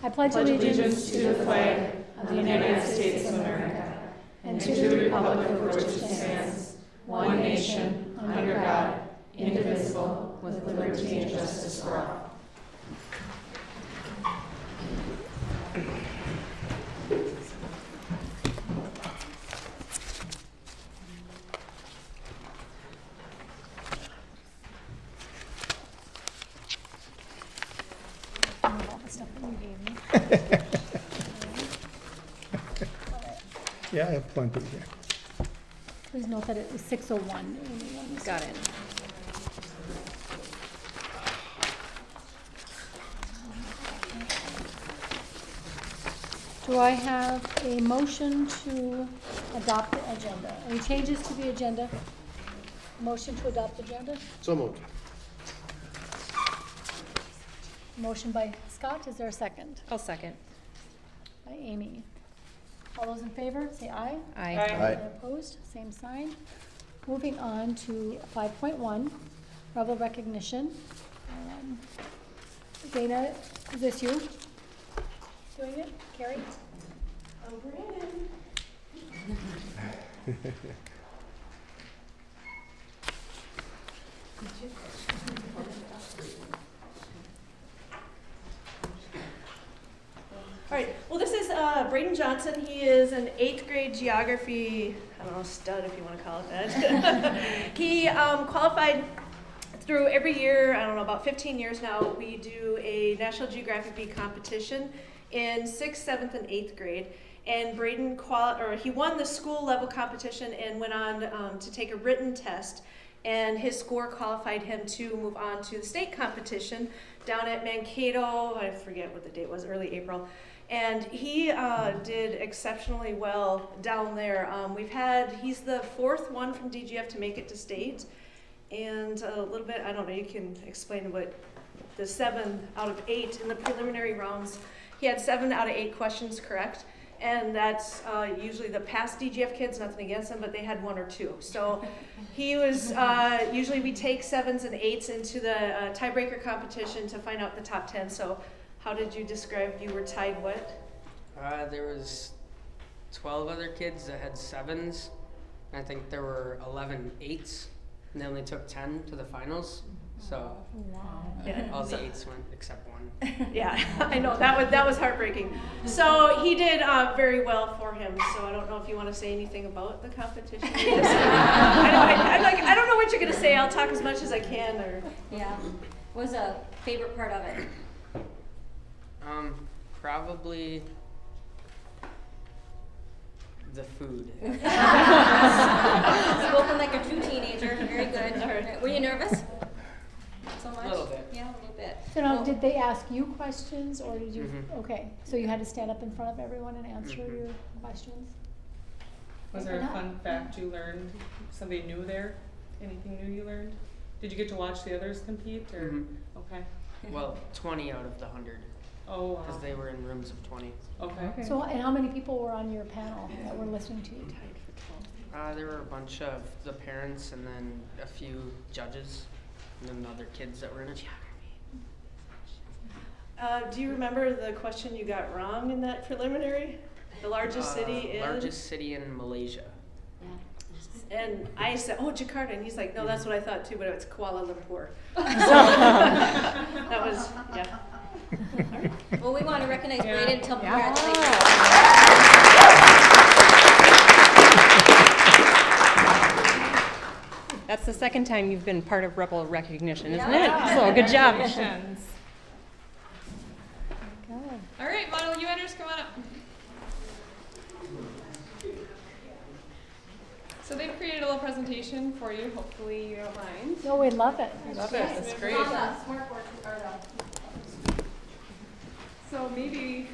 I pledge allegiance to the flag of the United States of America and to the republic for which it stands, one nation, under God, indivisible, with liberty and justice for all. Yeah, I have plenty here. Please note that it was 6:01. Got it. Do I have a motion to adopt the agenda? Any changes to the agenda? Motion to adopt the agenda? So moved. Motion by Scott. Is there a second? I'll second. By Amy. All those in favor, say aye. Aye. Aye. Opposed, same sign. Moving on to 5.1, rebel recognition. Dana, is this you doing it? Carrie? All right, well, this is Braden Johnson. He is an 8th grade geography, I don't know, stud if you want to call it that. He qualified through every year, I don't know, about 15 years now. We do a National Geographic Bee competition in 6th, 7th, and 8th grade. And Braden, he won the school level competition and went on to take a written test. And his score qualified him to move on to the state competition down at Mankato. I forget what the date was, early April. And he did exceptionally well down there. He's the 4th one from DGF to make it to state. And a little bit, I don't know, you can explain what the 7 out of 8 in the preliminary rounds. He had 7 out of 8 questions correct. And that's usually the past DGF kids, nothing against them, but they had 1 or 2. So he was, usually we take 7s and 8s into the tiebreaker competition to find out the top 10. So how did you describe, you were tied what? There was 12 other kids that had 7s. I think there were 11 8s, and they only took 10 to the finals. So Yeah. all the 8s went except 1. Yeah, I know, that was heartbreaking. So he did very well for him, so I don't know if you want to say anything about the competition. I don't know what you're going to say. I'll talk as much as I can. Or Yeah. What was a favorite part of it? Probably the food. Spoken like a true teenager. Very good. Were you nervous? So much? A little bit. Yeah, a little bit. So now, did they ask you questions, or did you, okay, so you had to stand up in front of everyone and answer your questions? Was there a fun fact you learned? Somebody new there? Anything new you learned? Did you get to watch the others compete, or? Okay. Well, 20 out of the 100. Oh, wow. Because they were in rooms of 20. Okay. So, and how many people were on your panel that were listening to you? There were a bunch of the parents and then a few judges and then the other kids that were in it. do you remember the question you got wrong in that preliminary? The largest city in? Largest city in Malaysia. And I said, oh, Jakarta. And he's like, no, that's what I thought too, but it's Kuala Lumpur. So that was, yeah. Well, we want to recognize Braden and tell him congratulations. That's the second time you've been part of Rebel recognition, isn't it? So good job. All right, Model UNers, come on up. So they've created a little presentation for you. Hopefully you don't mind. No, we love it. Love it. It's great. So maybe.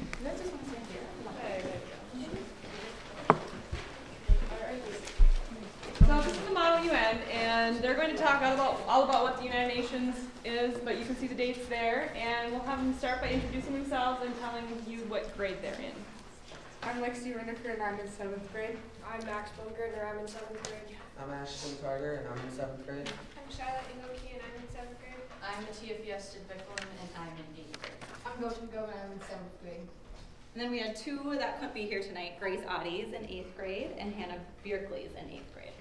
So this is the Model UN, and they're going to talk all about what the United Nations is, but you can see the dates there, and we'll have them start by introducing themselves and telling you what grade they're in. I'm Lexi Renaker, and I'm in 7th grade. I'm Max Bunker, and I'm in 7th grade. I'm Ashton Carter, and I'm in 7th grade. I'm Charlotte Inoki, and I'm in 7th grade. I'm Matia Fiesta-Bicklin, and I'm in 8th grade. I'm going to go and I'm in 7th grade. And then we had two that couldn't be here tonight, Grace Oddies in 8th grade and Hannah Bierkleys in 8th grade.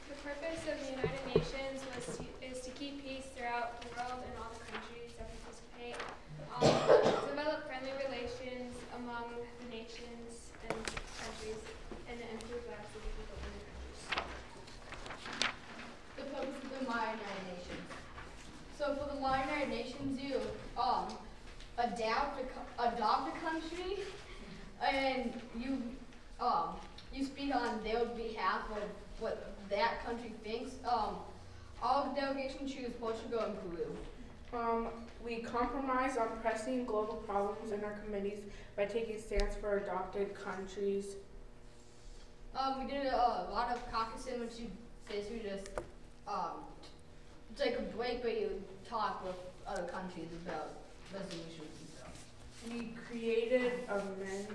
The purpose of the United Nations is to keep peace throughout the world and all the countries that participate. Develop friendly relations among the nations and countries, and improve lives of the people in the countries. The purpose of the United Nations. So for the United Nations, you adopt a country, and you speak on their behalf of what that country thinks. All delegations choose Portugal and Peru. We compromise on pressing global problems in our committees by taking stands for adopted countries. We did a lot of caucusing, which you basically just take a break, but you talk with other countries about resolutions and stuff. We created amendments.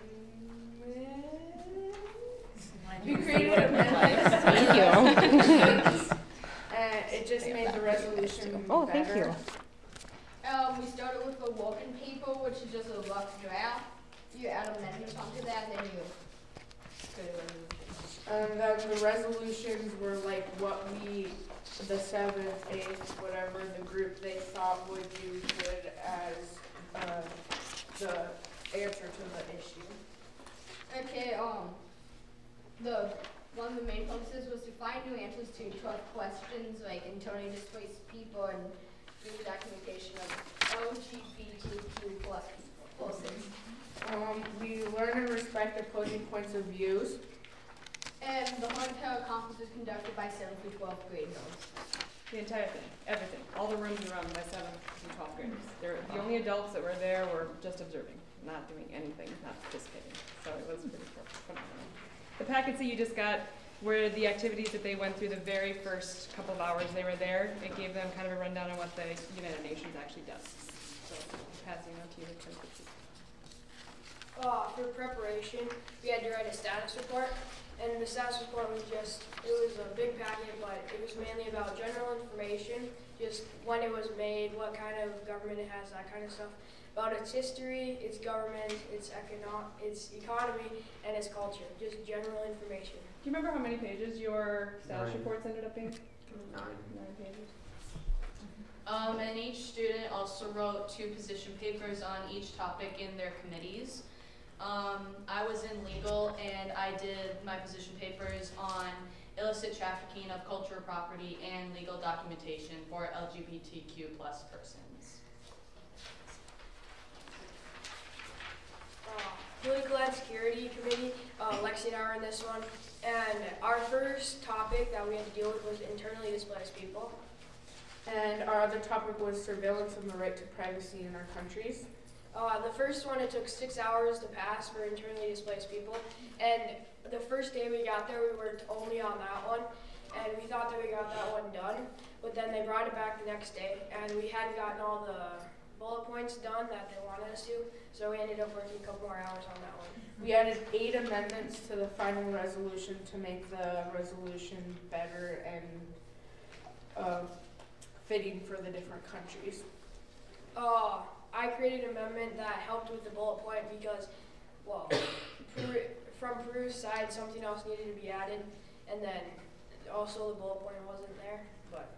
Thank you. And it just made the resolution Oh, better. thank you. We started with the working paper, which is just a rough draft. You add amendments onto that, and then you create a resolution. And then the resolutions were like what we, the 7th, 8th, whatever the group they thought would do good as the answer to the issue. Okay, one of the main focuses was to find new answers to tough questions like internally displaced people and do documentation of LGBTQ plus people. We learn and respect opposing points of views. And the whole entire conference was conducted by 7th through 12th grade girls. The entire thing, everything, all the rooms were run by 7th through 12th graders. The only adults that were there were just observing, not doing anything, not participating. So it was pretty phenomenal. The packets that you just got were the activities that they went through the very first couple of hours they were there. It gave them kind of a rundown on what the United Nations actually does. So passing on to you. For preparation, we had to write a status report, and the status report was it was a big packet, but it was mainly about general information, just when it was made, what kind of government it has, that kind of stuff, about its history, its government, its economy, and its culture, just general information. Do you remember how many pages your status 9. reports ended up being? 9. 9 pages. And each student also wrote 2 position papers on each topic in their committees. I was in legal, and I did my position papers on illicit trafficking of cultural property and legal documentation for LGBTQ plus persons. Political and Security Committee, Lexi and I were in this one, and our first topic that we had to deal with was internally displaced people. And our other topic was surveillance and the right to privacy in our countries. The first one, it took 6 hours to pass for internally displaced people, and the first day we got there, we worked only on that one, and we thought that we got that one done, but then they brought it back the next day, and we hadn't gotten all the bullet points done that they wanted us to, so we ended up working a couple more hours on that one. We added 8 amendments to the final resolution to make the resolution better and fitting for the different countries. I created an amendment that helped with the bullet point because, well, from Peru's side, something else needed to be added, and then also the bullet point wasn't there. But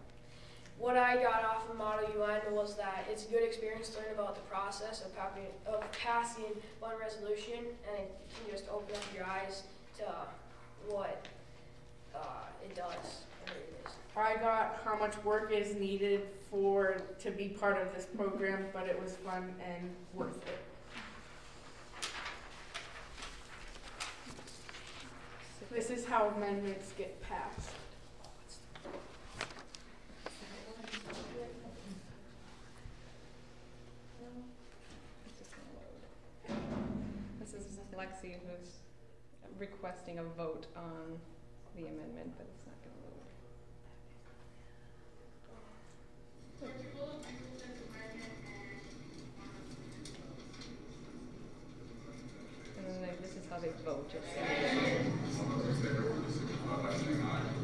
what I got off of Model UN was that it's a good experience to learn about the process of passing one resolution, and it can just open up your eyes to what it does. I got how much work is needed to be part of this program, but it was fun and worth it. This is how amendments get passed. This is Lexi who's requesting a vote on the amendment, but it's not going to load. And then this is how they vote.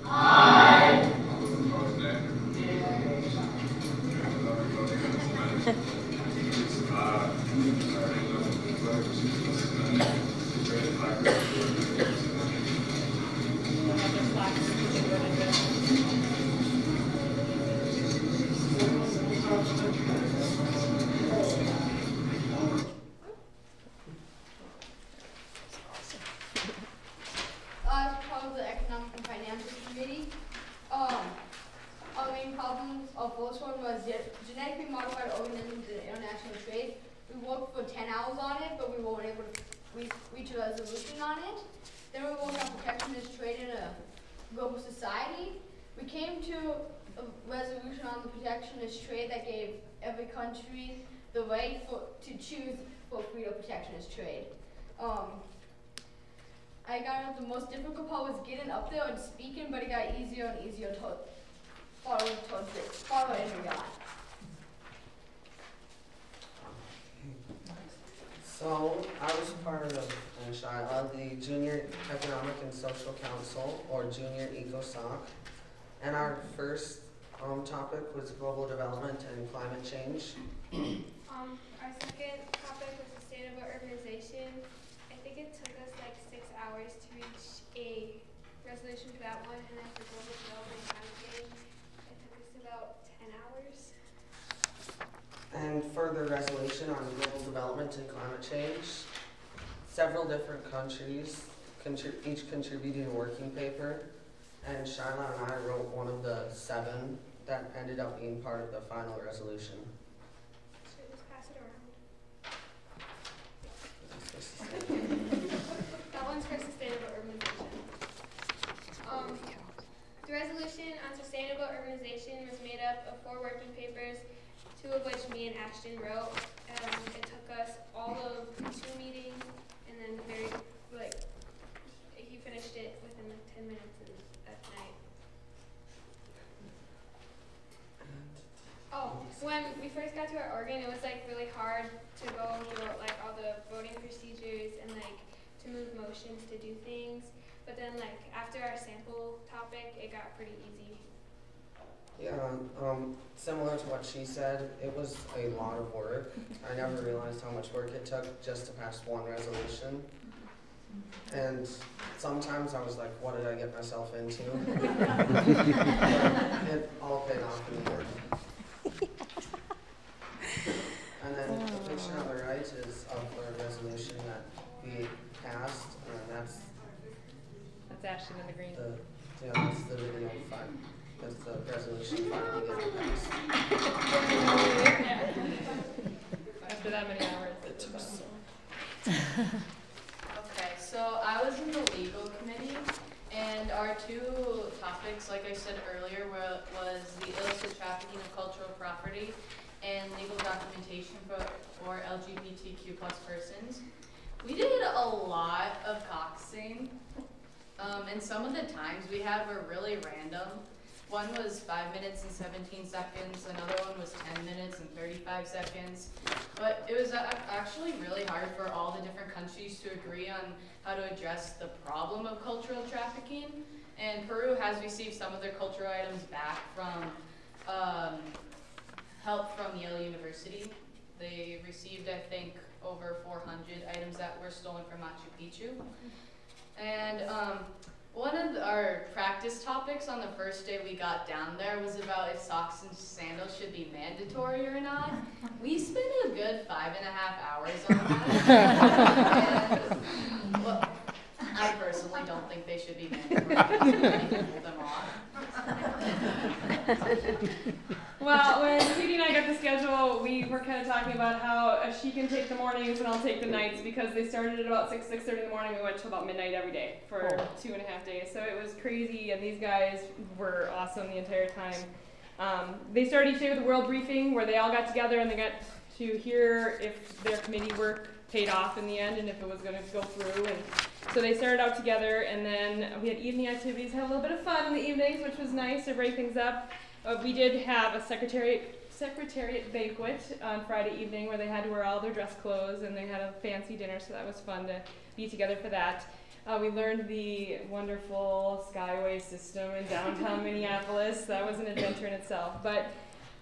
Aye. first one was genetically modified organisms in international trade. We worked for 10 hours on it, but we weren't able to reach a resolution on it. Then we worked on protectionist trade in a global society. We came to a resolution on the protectionist trade that gave every country the right to choose for free or protectionist trade. I got the most difficult part was getting up there and speaking, but it got easier and easier to follow every guy. So I was part of the Junior Economic and Social Council, or Junior EcoSoc, and our first topic was global development and climate change. Our second topic was sustainable urbanization. I think it took us like 6 hours to reach a resolution for that one, and then for global development and climate change, it took us about 10 hours. And further resolution on global development and climate change. Several different countries each contributed a working paper, and Shyla and I wrote one of the 7 that ended up being part of the final resolution. Should we just pass it around? That one's for sustainable urbanization. The resolution on sustainable urbanization was made up of 4 working papers, 2 of which me and Ashton wrote. It took us all of 2 meetings, and then he finished it within like 10 minutes at night. Oh, when we first got to our organ, it was like really hard to go through like all the voting procedures and like to move motions to do things. But then like after our sample topic, it got pretty easy. Yeah, similar to what she said, it was a lot of work. I never realized how much work it took just to pass one resolution. And sometimes I was like, what did I get myself into? It all paid off in the end. And then the picture on the right is of the resolution that we passed, and that's Ashton in the green. That's the video file. That's the resolution finally getting passed. After that many hours. It took so. Okay, so I was in the legal committee, and our 2 topics, like I said earlier, was the illicit trafficking of cultural property and legal documentation for LGBTQ+ persons. We did a lot of coxing, and some of the times we had were really random. One was 5 minutes and 17 seconds, another one was 10 minutes and 35 seconds. But it was actually really hard for all the different countries to agree on how to address the problem of cultural trafficking. And Peru has received some of their cultural items back from help from Yale University. They received, I think, over 400 items that were stolen from Machu Picchu. And one of our practice topics on the first day we got down there was about if socks and sandals should be mandatory or not. We spent a good 5.5 hours on that. And, well, I personally don't think they should be mandatory. I think they pull them off. Well, when Katie and I got the schedule, we were kind of talking about how she can take the mornings and I'll take the nights, because they started at about 6:30 in the morning. We went till about midnight every day for 2.5 days. So it was crazy, and these guys were awesome the entire time. They started each day with a world briefing where they all got together and they got to hear if their committee work paid off in the end and if it was going to go through. And so they started out together, and then we had evening activities, had a little bit of fun in the evenings, which was nice to break things up. We did have a secretariat banquet on Friday evening where they had to wear all their dress clothes, and they had a fancy dinner, so that was fun to be together for that. We learned the wonderful Skyway system in downtown Minneapolis. That was an adventure in itself. But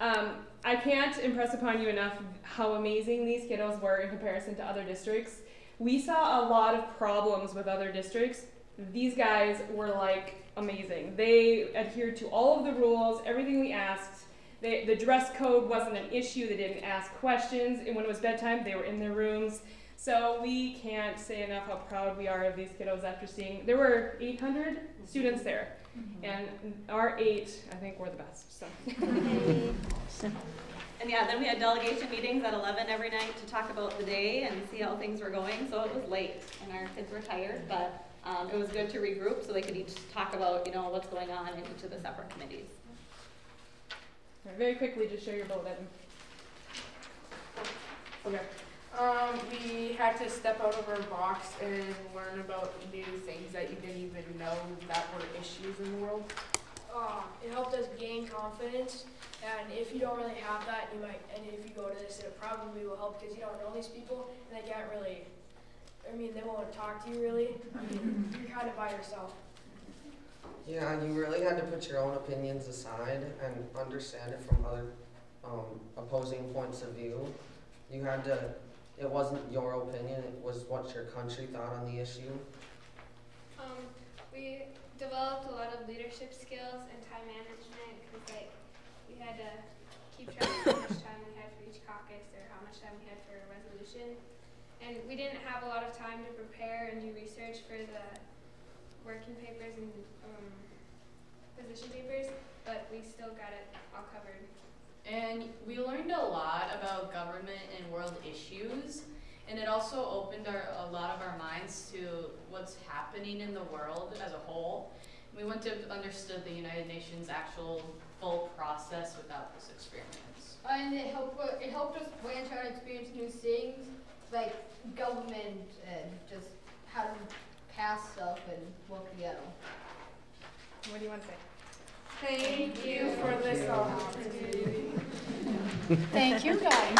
I can't impress upon you enough how amazing these kiddos were in comparison to other districts. We saw a lot of problems with other districts. These guys were like amazing. They adhered to all of the rules, everything we asked. The dress code wasn't an issue. They didn't ask questions. And when it was bedtime, they were in their rooms. So we can't say enough how proud we are of these kiddos after seeing, there were 800 students there. And our 8, I think, were the best. So. And yeah, then we had delegation meetings at 11 every night to talk about the day and see how things were going. So it was late and our kids were tired, but it was good to regroup so they could each talk about, you know, what's going on in each of the separate committees. Right, very quickly, just share your vote, Evan. Okay. We had to step out of our box and learn about new things that you didn't even know that were issues in the world. It helped us gain confidence, and if you don't really have that, you might, and if you go to this, it probably will help because you don't know these people, and they can't really, I mean, they won't talk to you really. I mean, you're kind of by yourself. Yeah, you really had to put your own opinions aside and understand it from other opposing points of view. You had to, it wasn't your opinion, it was what your country thought on the issue. We developed a lot of leadership skills and time management because like we had to keep track of how much time we had for each caucus or how much time we had for a resolution. And we didn't have a lot of time to prepare and do research for the working papers and position papers, but we still got it all covered. And we learned a lot about government and world issues, and it also opened a lot of our minds to what's happening in the world as a whole. We wouldn't have understood the United Nations' actual full process without this experience. And it helped us branch out and experience new things, like government and just how to pass stuff and work together. What do you want to say? Thank you for this opportunity. Thank you, guys.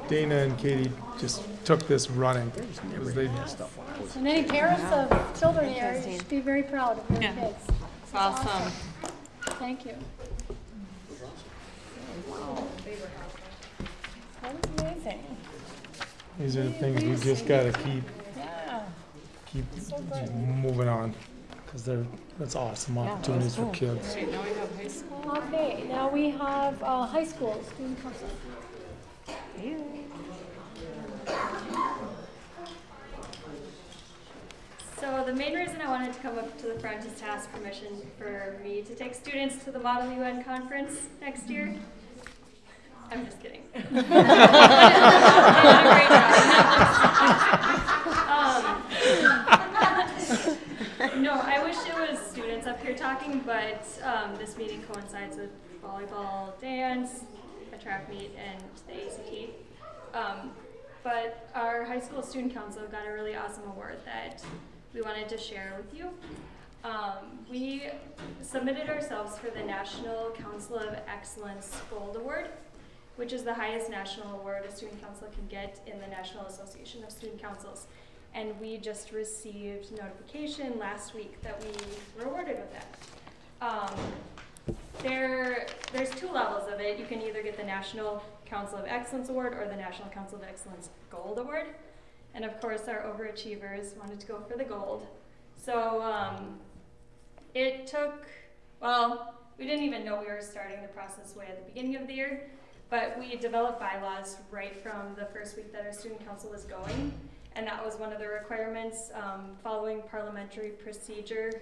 Dana and Katie just took this running because they And any parents of children here should be very proud of your kids. It's awesome. Thank you. That was amazing. These are the things we just gotta keep So good. moving on because that's awesome opportunities for kids. Now we have high school. Okay, now we have high school student council. So the main reason I wanted to come up to the front is to ask permission for me to take students to the Model UN conference next year. I'm just kidding. No, I wish it was students up here talking, but this meeting coincides with volleyball, dance, a track meet, and the ACT. But our high school student council got a really awesome award that we wanted to share with you. We submitted ourselves for the National Council of Excellence Gold Award, which is the highest national award a student council can get in the National Association of Student Councils. And we just received notification last week that we were awarded with that. There's 2 levels of it. You can either get the National Council of Excellence Award or the National Council of Excellence Gold Award. And of course, our overachievers wanted to go for the gold. So it took, well, we didn't even know we were starting the process way at the beginning of the year, but we developed bylaws right from the first week that our student council was going. And that was one of the requirements, following parliamentary procedure,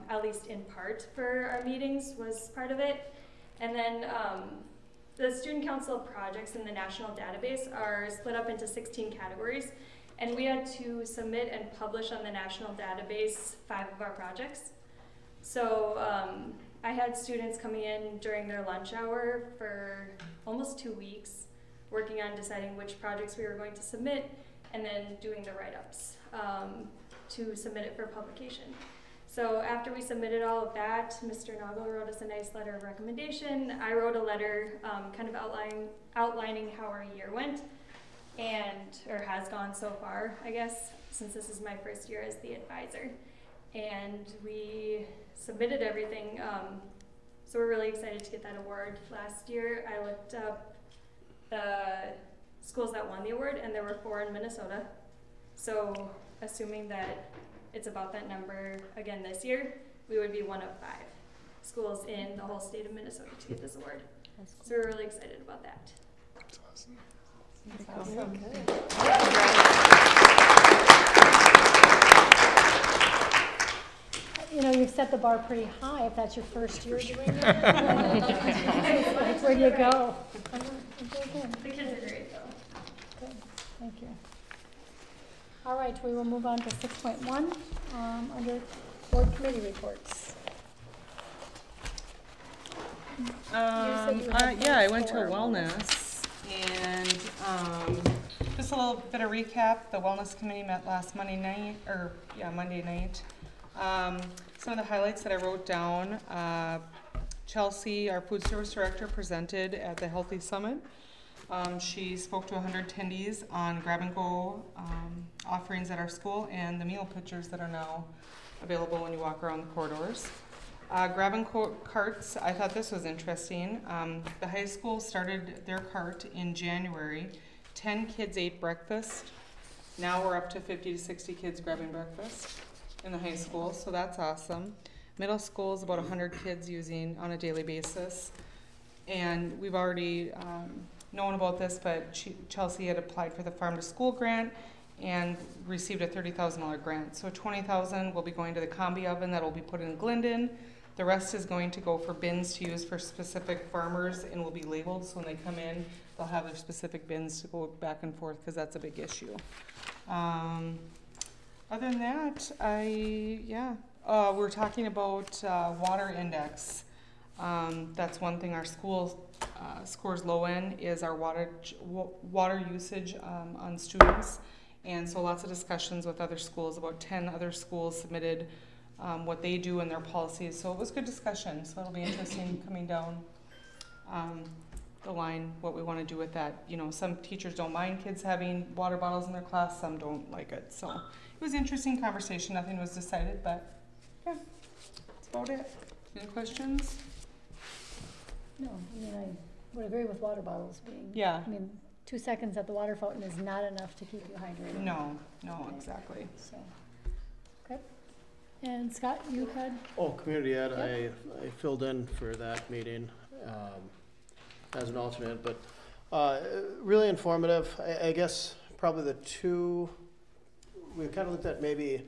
at least in part for our meetings was part of it. And then the student council projects in the national database are split up into 16 categories. And we had to submit and publish on the national database 5 of our projects. So I had students coming in during their lunch hour for almost 2 weeks, working on deciding which projects we were going to submit, and then doing the write-ups to submit it for publication. So after we submitted all of that, Mr. Noggle wrote us a nice letter of recommendation. I wrote a letter kind of outlining how our year went, or has gone so far, I guess, since this is my first year as the advisor. And we submitted everything, so we're really excited to get that award. Last year, I looked up the schools that won the award, and there were 4 in Minnesota. So assuming that it's about that number again this year, we would be 1 of 5. schools in the whole state of Minnesota to get this award. So we're really excited about that. That's awesome. You know, you've set the bar pretty high if that's your first year doing it. Like, where do you go? The kids are great though. Good, thank you. All right, we will move on to 6.1 under board committee reports. Yeah, I went to wellness, and just a little bit of recap. The wellness committee met last Monday night. Some of the highlights that I wrote down: Chelsea, our food service director, presented at the Healthy Summit. She spoke to 100 attendees on grab-and-go offerings at our school and the meal pitchers that are now available when you walk around the corridors. Grab-and-go carts, I thought this was interesting. The high school started their cart in January. 10 kids ate breakfast. Now we're up to 50 to 60 kids grabbing breakfast in the high school, so that's awesome. Middle school is about 100 kids using on a daily basis. And we've already known about this, but Chelsea had applied for the Farm to School grant and received a $30,000 grant. So $20,000 will be going to the combi oven that will be put in Glyndon. The rest is going to go for bins to use for specific farmers and will be labeled, so when they come in, they'll have their specific bins to go back and forth because that's a big issue. Other than that, we're talking about water index. That's one thing our school scores low in is our water usage on students. And so lots of discussions with other schools. About 10 other schools submitted what they do in their policies. So it was good discussion. So it'll be interesting coming down the line what we want to do with that. You know, some teachers don't mind kids having water bottles in their class. Some don't like it. So it was an interesting conversation. Nothing was decided, but yeah, that's about it. Any questions? No, I mean, I would agree with water bottles being. Yeah. I mean, 2 seconds at the water fountain is not enough to keep you hydrated. No, exactly. So, okay. And Scott, you had? Oh, community ed. Yep. I filled in for that meeting as an alternate, but really informative. I guess probably the two, we kind of looked at maybe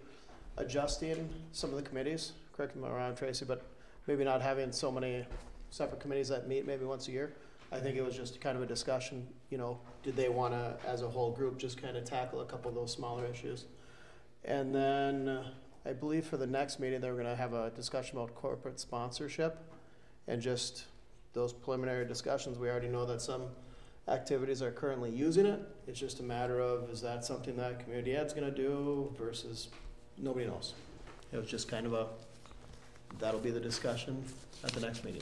adjusting some of the committees. Correct me if I'm wrong, Tracy, but maybe not having so many separate committees that meet maybe once a year. I think it was just kind of a discussion, you know, did they want to, as a whole group, just kind of tackle a couple of those smaller issues. And then I believe for the next meeting, they were going to have a discussion about corporate sponsorship and just those preliminary discussions. We already know that some activities are currently using it. It's just a matter of, is that something that community ed's going to do versus nobody knows. It was just kind of that'll be the discussion at the next meeting.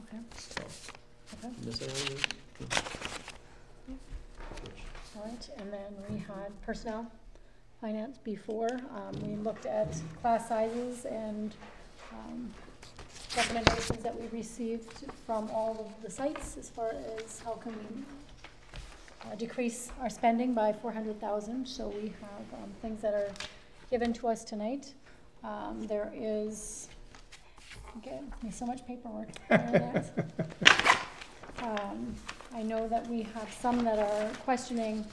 Okay. So, okay. Miss anything? All right, and then we had personnel, finance before. We looked at class sizes and recommendations that we received from all of the sites as far as how can we decrease our spending by $400,000. So we have things that are given to us tonight. There is, okay, there's so much paperwork. I know that we have some that are questioning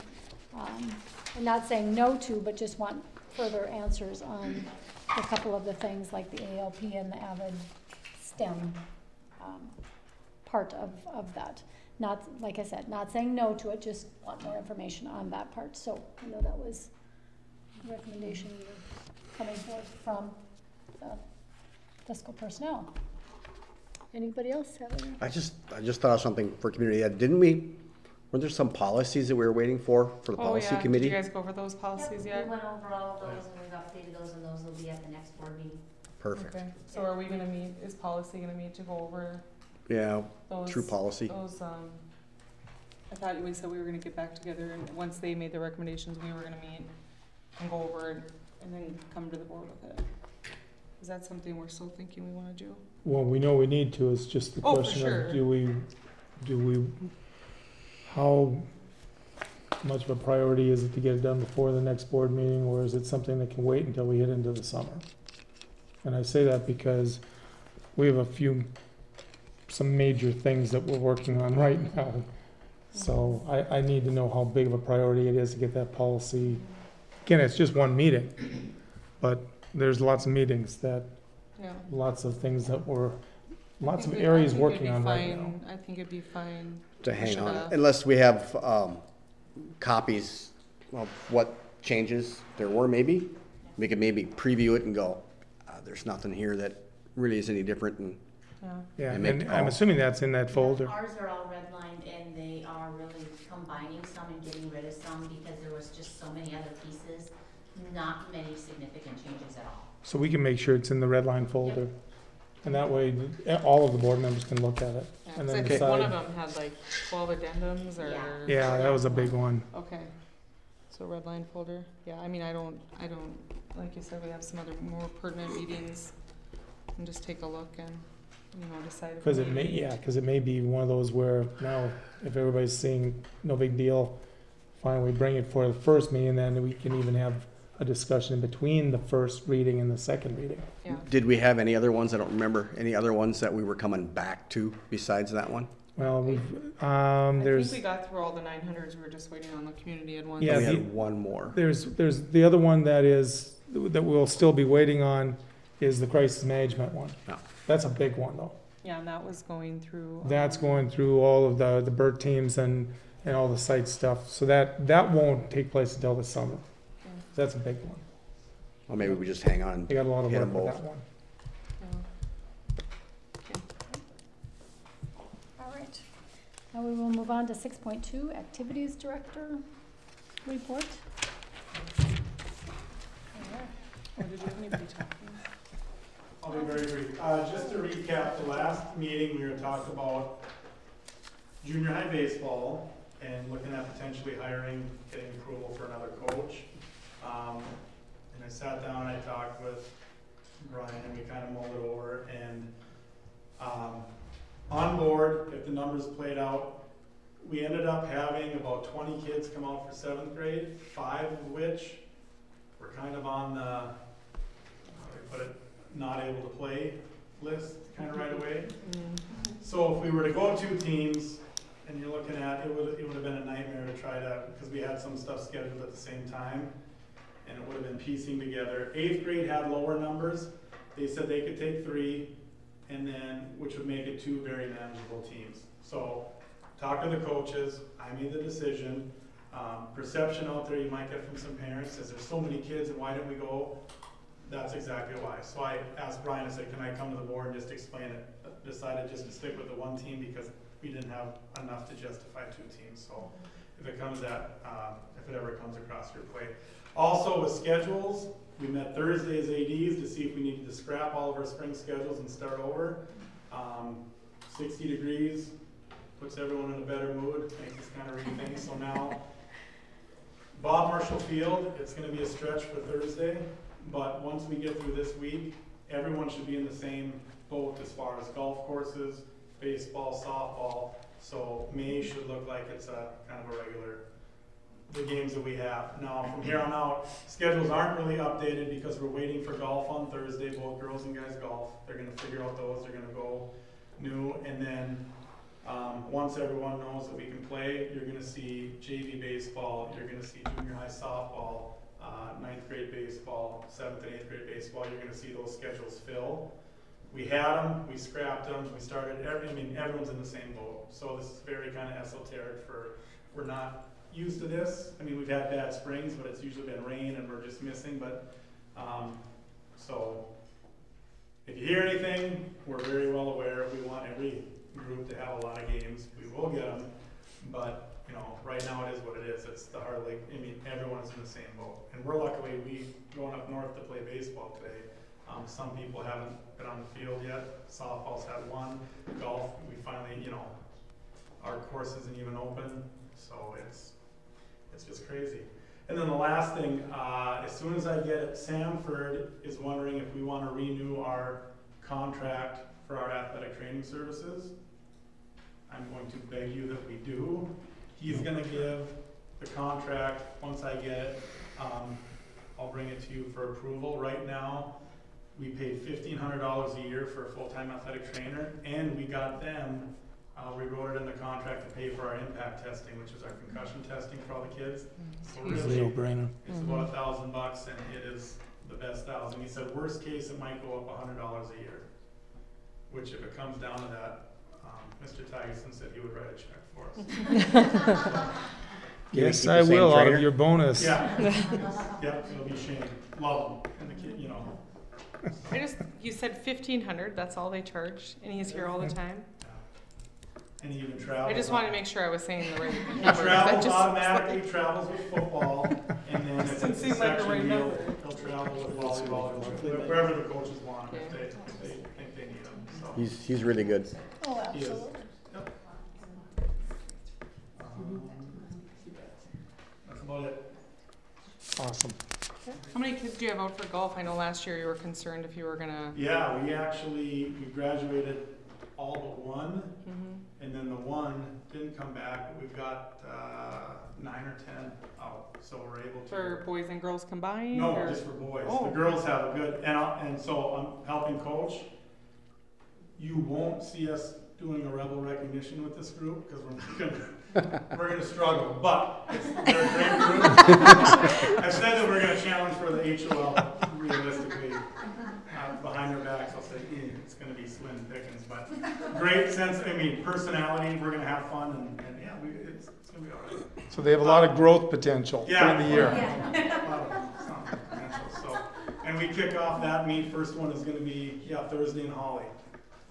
and not saying no to, but just want further answers on a couple of the things like the ALP and the AVID STEM part of that. Not, like I said, not saying no to it, just want more information on that part. So I know that was a recommendation coming forth from fiscal personnel. Anybody else have any? I just thought of something for community ed. Weren't there some policies that we were waiting for the policy committee? Did you guys go over those policies yet? We went over all of those and we've updated those, and those will be at the next board meeting. Perfect. Okay. So are we going to meet, is policy going to meet to go over those, true policy. Those, I thought we said we were going to get back together, and once they made the recommendations, we were going to meet and go over it and then come to the board with it. Is that something we're still thinking we want to do? Well, we know we need to. It's just the question of do we, how much of a priority is it to get it done before the next board meeting, or is it something that can wait until we hit into the summer? And I say that because we have some major things that we're working on right now. So I need to know how big of a priority it is to get that policy. Again, it's just one meeting, but there's lots of meetings lots of things that lots of areas working on right now. I think it'd be fine. To hang on, unless we have copies of what changes there were, maybe. We could maybe preview it and go, there's nothing here that really is any different. And I'm assuming that's in that folder. Ours are all redlined, and they are really combining some and getting rid of some because there was just so many other pieces, not many significant changes at all. So we can make sure it's in the red line folder. Yep. And that way, all of the board members can look at it. Yeah, and then I think one of them had like 12 addendums or... Yeah, that was a big one. Okay. So red line folder. Yeah, I mean, I don't, like you said, we have some other more pertinent meetings and just take a look and, decide. Because it may be one of those where now, if everybody's seeing no big deal, fine, we bring it for the first meeting, and then we can even have a discussion between the first reading and the second reading. Yeah. Did we have any other ones? I don't remember any other ones that we were coming back to besides that one. Well, I think we got through all the 900s. We were just waiting on the community ed ones. Yeah, we had one more. There's the other one that we'll still be waiting on is the crisis management one. Yeah. That's a big one though. Yeah, and that was going through. That's going through all of the BERT teams and all the site stuff. So that won't take place until the summer. Yeah. That's a big one. Well, maybe we just hang on and they got a lot of hit work them with both. that one. Now we will move on to 6.2, Activities Director Report. Did you have anybody talking? I'll be very brief. Just to recap, the last meeting we were talking about junior high baseball and looking at potentially getting approval for another coach. And I sat down and I talked with Brian and we kind of mulled it over, and on board, if the numbers played out, we ended up having about 20 kids come out for 7th grade, 5 of which were kind of on the, how do I put it, not able to play list kind of right away. So if we were to go 2 teams, and you're looking at, it would have been a nightmare to try to, because we had some stuff scheduled at the same time, and it would have been piecing together. 8th grade had lower numbers. They said they could take 3, and then, which would make it 2 very manageable teams. So, talk to the coaches, I made the decision. Perception out there you might get from some parents is there's so many kids and why didn't we go? That's exactly why. So I asked Brian, I said, can I come to the board and just explain it? Decided just to stick with the 1 team because we didn't have enough to justify 2 teams. So if it comes that, if it ever comes across your plate. Also with schedules, we met Thursday as ADs to see if we needed to scrap all of our spring schedules and start over. 60 degrees puts everyone in a better mood, makes us kind of rethink. So now, Bob Marshall Field, it's going to be a stretch for Thursday, but once we get through this week, everyone should be in the same boat as far as golf courses, baseball, softball. So May should look like it's a kind of a regular, the games that we have. Now from here on out, schedules aren't really updated because we're waiting for golf on Thursday, both girls and guys golf. They're going to figure out those, they're going to go new, and then once everyone knows that we can play, you're going to see JV baseball, you're going to see junior high softball, 9th grade baseball, 7th and 8th grade baseball. You're going to see those schedules fill. We had them, we scrapped them, we started, everyone's in the same boat. So this is very kind of esoteric we're not used to this. I mean, we've had bad springs, but it's usually been rain and we're just missing. But so if you hear anything, we're very well aware. We want every group to have a lot of games. We will get them, but right now it is what it is. It's the hard league. I mean, everyone's in the same boat, and we're luckily going up north to play baseball today. Some people haven't been on the field yet. Softball's had 1. Golf, we finally, our course isn't even open, so it's just crazy. And then the last thing, as soon as I get it, Samford is wondering if we want to renew our contract for our athletic training services. I'm going to beg you that we do. He's going to give the contract, once I get it, I'll bring it to you for approval. Right now, We paid $1,500 a year for a full-time athletic trainer, and we got them, we wrote it in the contract to pay for our impact testing, which is our concussion testing for all the kids. So It's a really, no-brainer. it's about $1,000, and it is the best $1,000. He said worst case it might go up $100 a year, which if it comes down to that, Mr. Tyson said he would write a check for us. Yes, I will, out of your bonus. Yeah. Yep, it'll be Shane. Love him. And the kid, you know. You said 1,500, that's all they charge, and he's here all the time? And he even travels. I just wanted to make sure I was saying the right He number. travels automatically, travels with football, and then if Doesn't it's a seem like the right section deal, number. he'll travel with volleyball or wherever the coaches want him, if they think they need him, so. He's really good. Oh, He is. absolutely. Yep. That's about it. Awesome. How many kids do you have out for golf? I know last year you were concerned if you were gonna. Yeah, we graduated all but one, and then the one didn't come back. We've got 9 or 10 out, so we're able to. For boys and girls combined? No, or? just for boys. Oh. The girls have a good, and so I'm helping coach. You won't see us doing a rebel recognition with this group because we're gonna struggle, but they're a great group. I've said that we're gonna challenge for the HOL realistically. Behind their backs, I'll say it's gonna be slim pickings, but great sense. I mean, personality. We're gonna have fun, and yeah, it's gonna be all right. So they have a lot of growth potential Yeah, during the year. a lot of potential. So, and we kick off that meet. First one is gonna be Thursday in Holly.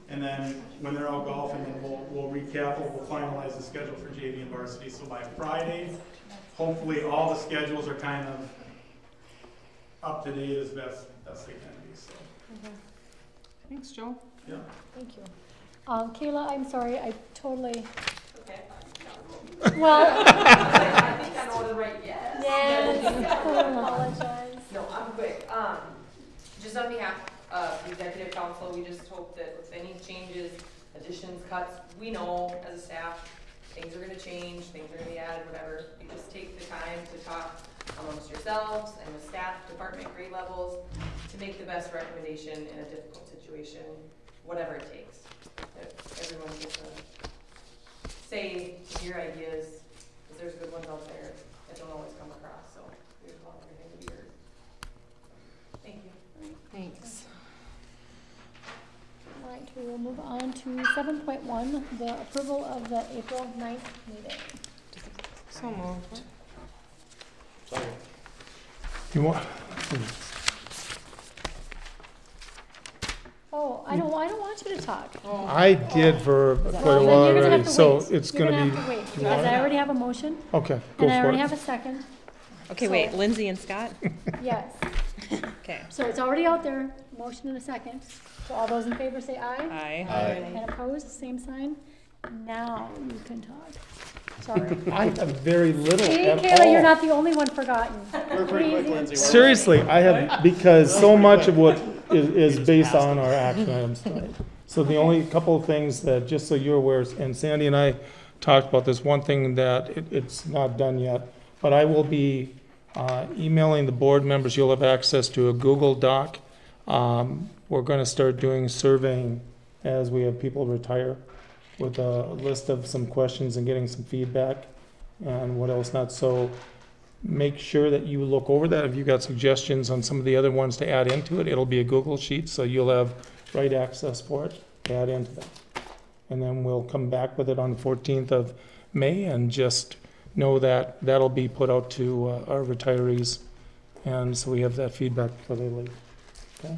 And then when they're out golfing, then we'll recap, we'll finalize the schedule for JV and varsity. So by Friday, hopefully all the schedules are kind of up to date as best they can be. So. Thanks, Joe. Yeah. Thank you. Kayla, I'm sorry, I totally. Okay. Well. I think I know the right yes. Yes. I apologize. No, I'm quick. Just on behalf of the executive council, we just hope that with any changes, additions, cuts, we know as a staff, things are gonna change, things are gonna be added, whatever. You just take the time to talk amongst yourselves and with staff, department, grade levels, to make the best recommendation in a difficult situation, whatever it takes. If everyone gets to say your ideas, because there's good ones out there that don't always come across, so we just want everything to be heard. Thank you. Thanks. All right, we will move on to 7.1, the approval of the April 9th meeting. So moved. Sorry. You want? Oh, I don't want you to talk. I did for quite a Well, while then you're gonna already, have to so wait. it's You're gonna be. have to wait, you because want I it? already have a motion. Okay, go And I for already it. have a second. Okay, So- wait, Lindsay and Scott? Yes. Okay. So it's already out there, motion and a second. So all those in favor say aye. Aye. Aye. And opposed, same sign. Now you can talk. Sorry. I have very little See, at Kayla, you're all. not the only one forgotten. We're pretty quick, Lindsay. Seriously, I have, because so much of what is based on our action items tonight. So the only couple of things that, just so you're aware, and Sandy and I talked about this, one thing that it's not done yet, but I will be emailing the board members. You'll have access to a Google Doc. We're going to start doing surveying as we have people retire, with a list of some questions and getting some feedback and what else not. So make sure that you look over that. If you've got suggestions on some of the other ones to add into it, it'll be a Google Sheet, so you'll have right access for it to add into that. And then we'll come back with it on the 14th of May, and just know that that'll be put out to our retirees. And so we have that feedback before they leave. Okay?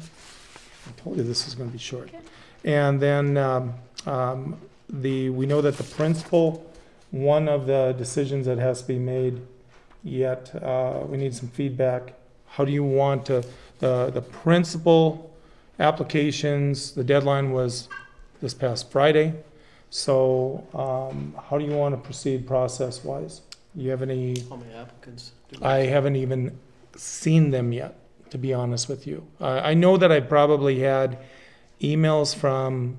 I told you this is going to be short. Okay. And then we know that the principal, one of the decisions that has to be made yet, we need some feedback. How do you want to, the principal applications, the deadline was this past Friday. So how do you want to proceed process-wise? You have any? How many applicants? I haven't even seen them yet, to be honest with you. I know that I probably had emails from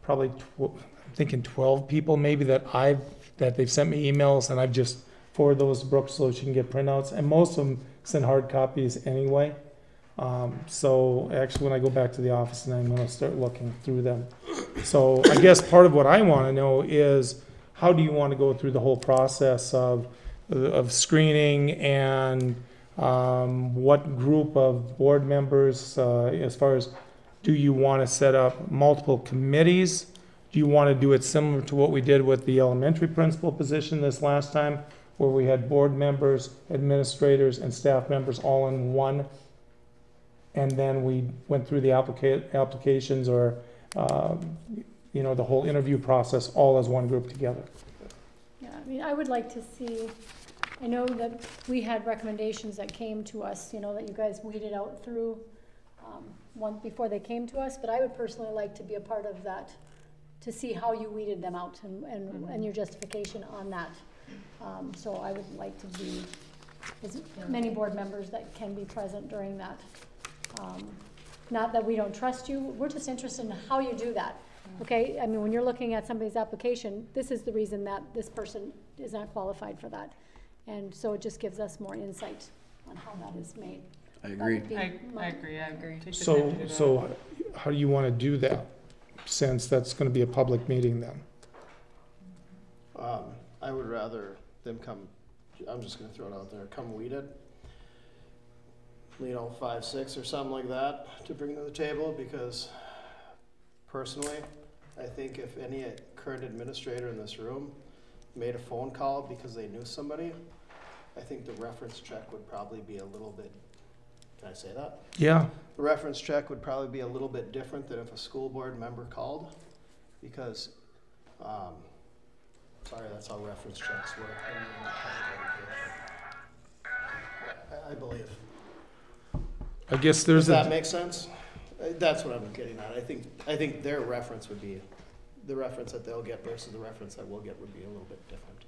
probably I'm thinking 12 people maybe that they've sent me emails, and I've just forwarded those to Brooke so she can get printouts, and most of them send hard copies anyway. So actually, when I go back to the office, and I'm going to start looking through them. So I guess part of what I want to know is, how do you want to go through the whole process of screening, and what group of board members, as far as, do you want to set up multiple committees? Do you want to do it similar to what we did with the elementary principal position this last time, where we had board members, administrators, and staff members all in one? And then we went through the applications, or, you know, the whole interview process all as one group together. Yeah, I mean, I would like to see, I know that we had recommendations that came to us, you know, that you guys weeded out through one before they came to us, but I would personally like to be a part of that, to see how you weeded them out, and your justification on that. So I would like to be as many board members that can be present during that. Not that we don't trust you, we're just interested in how you do that. Okay, I mean, when you're looking at somebody's application, this is the reason that this person is not qualified for that. And so it just gives us more insight on how that is made. I agree. I agree. So how do you want to do that, since that's going to be a public meeting then? I would rather them come, I'm just gonna throw it out there, come weeded. You know, 5, 6 or something like that to bring to the table, because personally, I think if any current administrator in this room made a phone call because they knew somebody, I think the reference check would probably be a little bit, can I say that? Yeah. The reference check would probably be a little bit different than if a school board member called, because, sorry, that's how reference checks work. I believe. I guess there's Does that make sense? That's what I'm getting at. I think their reference would be, the reference that they'll get versus the reference that we'll get would be a little bit different.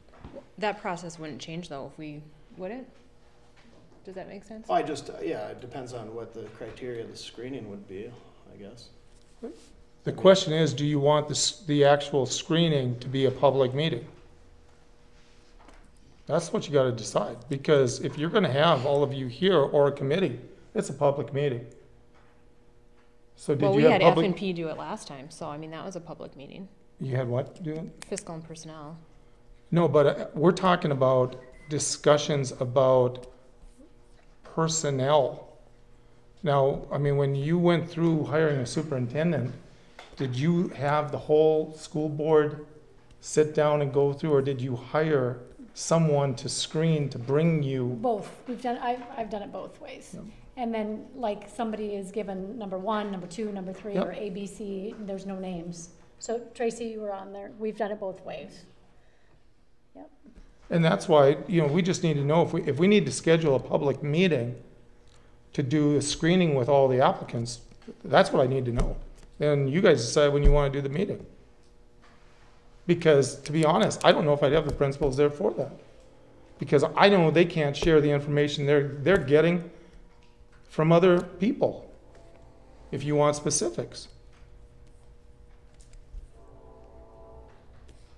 That process wouldn't change though if we, would it? Does that make sense? Yeah, it depends on what the criteria of the screening would be, I guess. The question is, do you want the actual screening to be a public meeting? That's what you got to decide, because if you're going to have all of you here or a committee, it's a public meeting. So did Well, you we have had public? F&P do it last time, so I mean, that was a public meeting. You had what do it? Fiscal and personnel. No, but we're talking about discussions about personnel. Now, I mean, when you went through hiring a superintendent, did you have the whole school board sit down and go through, or did you hire someone to screen to bring you? Both. I've done it both ways. Yeah. And then, like, somebody is given number 1, number 2, number 3, Yep. or A, B, C, and there's no names. So Tracy, you were on there. We've done it both ways. Yep. And that's why, you know, we just need to know if we need to schedule a public meeting to do a screening with all the applicants, that's what I need to know. Then you guys decide when you want to do the meeting. Because, to be honest, I don't know if I'd have the principals there for that. Because I know they can't share the information they're getting from other people, if you want specifics.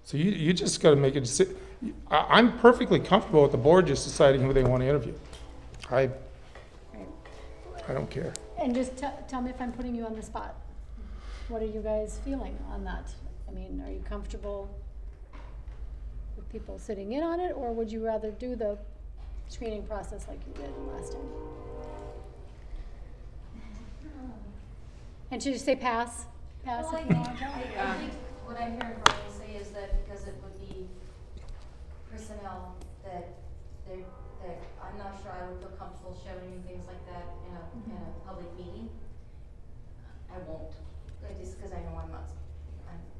So you just got to make a decision. I'm perfectly comfortable with the board just deciding who they want to interview. I don't care. And just tell me if I'm putting you on the spot. What are you guys feeling on that? I mean, are you comfortable with people sitting in on it, or would you rather do the screening process like you did last time? And should you say pass? Pass Well, if I you want to. think what I'm hearing Brian say is that because it would be personnel that I'm not sure I would feel comfortable sharing things like that in a public meeting. I won't, just because I know I'm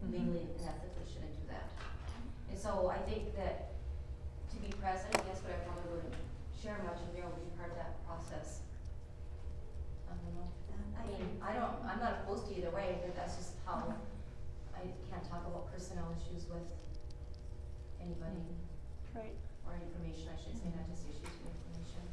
legally and ethically shouldn't do that. And so I think that to be present, yes, but I probably wouldn't share much and be able to be part of that process. I don't know. I mean, I'm not opposed to either way, but that's just how I can't talk about personnel issues with anybody. Right. Or information, I should say, not just issues with information.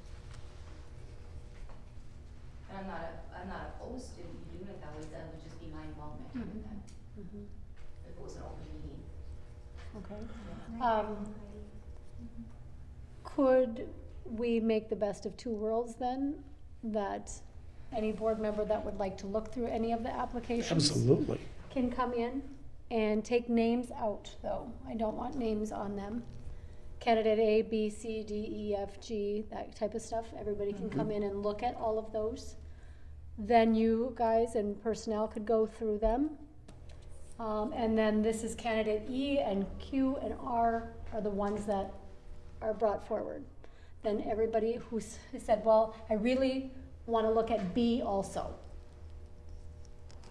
And I'm not opposed to doing it that way, that would just be my involvement in that. If it was an open meeting. Okay. Yeah. Could we make the best of 2 worlds then? That any board member that would like to look through any of the applications Absolutely. can come in and take names out, though. I don't want names on them. Candidate A, B, C, D, E, F, G, that type of stuff. Everybody can come in and look at all of those. Then you guys and personnel could go through them. And then this is candidate E, and Q and R are the ones that are brought forward. Then everybody who said, well, I really want to look at B also.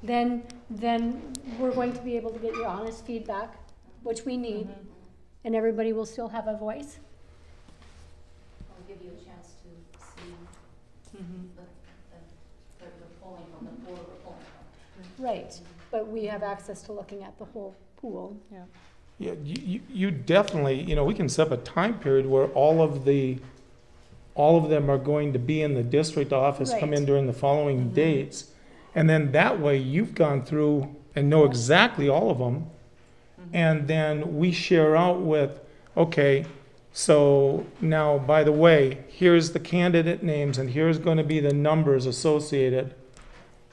Then we're going to be able to get your honest feedback, which we need, and everybody will still have a voice. I'll give you a chance to see the polling from the pool we're polling from. Right, but we have access to looking at the whole pool. Yeah. Yeah, you definitely, you know, we can set up a time period where all of them are going to be in the district office, come in Right. during the following dates. And then that way you've gone through and know exactly all of them. And then we share out with, okay, so now, by the way, here's the candidate names and here's going to be the numbers associated.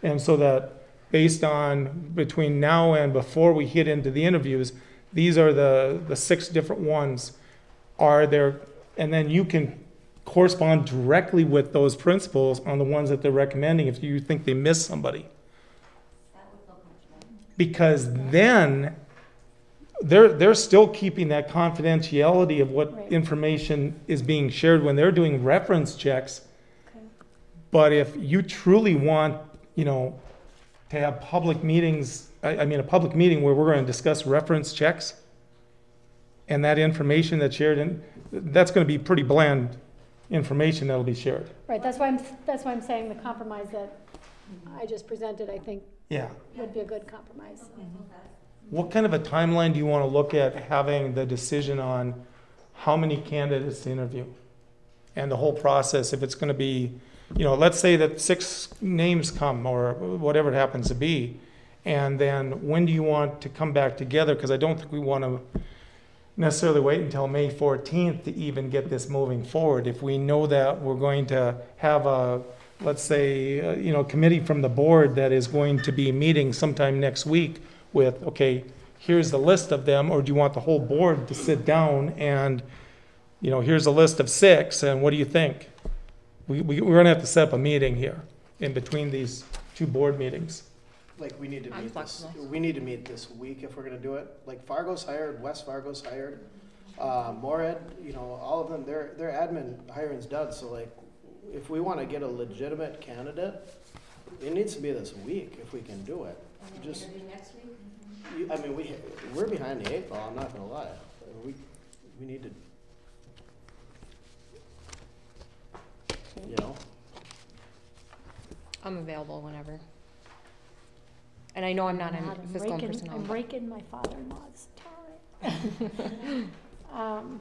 And so that based on between now and before we hit into the interviews, these are the 6 different ones. Are there, and then you can correspond directly with those principals on the ones that they're recommending if you think they missed somebody. Because then they're still keeping that confidentiality of what information is being shared when they're doing reference checks. Okay. But if you truly want, you know, to have public meetings, I mean a public meeting where we're going to discuss reference checks and that information that's shared, and that's going to be pretty bland information that'll be shared. Right, that's why I'm saying the compromise that I just presented, I think, would be a good compromise. What kind of a timeline do you want to look at having the decision on how many candidates to interview and the whole process? If it's going to be, you know, let's say that 6 names come or whatever it happens to be, and then when do you want to come back together? Because I don't think we want to necessarily wait until May 14th to even get this moving forward. If we know that we're going to have a, let's say, you know, committee from the board that is going to be meeting sometime next week with, okay, here's the list of them, or do you want the whole board to sit down and, you know, here's a list of 6, and what do you think? We're going to have to set up a meeting here in between these 2 board meetings. Like, we need to meet this week if we're gonna do it. Like, Fargo's hired, West Fargo's hired, Morehead, you know, all of them, their admin hiring's done, so like, if we wanna get a legitimate candidate, it needs to be this week if we can do it. Just, I mean, we're behind the 8 ball, I'm not gonna lie. We need to, you know. I'm available whenever. And I know I'm not in fiscal and personnel. I'm breaking my father-in-law's time.